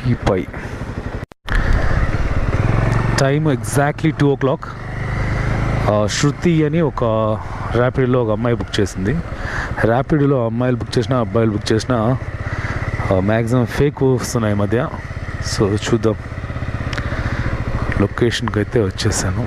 టీపై time exactly 2 o'clock. శృతి అని ఒక ర్యాపిడోలో ఒక అమ్మాయి బుక్ చేసింది. ర్యాపిడోలో అమ్మాయిలు బుక్ చేసిన అబ్బాయిలు బుక్ చేసిన మ్యాక్సిమం ఫేక్ వస్తున్నాయి ఈ మధ్య. సో చూద్దాం. లొకేషన్కి అయితే వచ్చేసాను.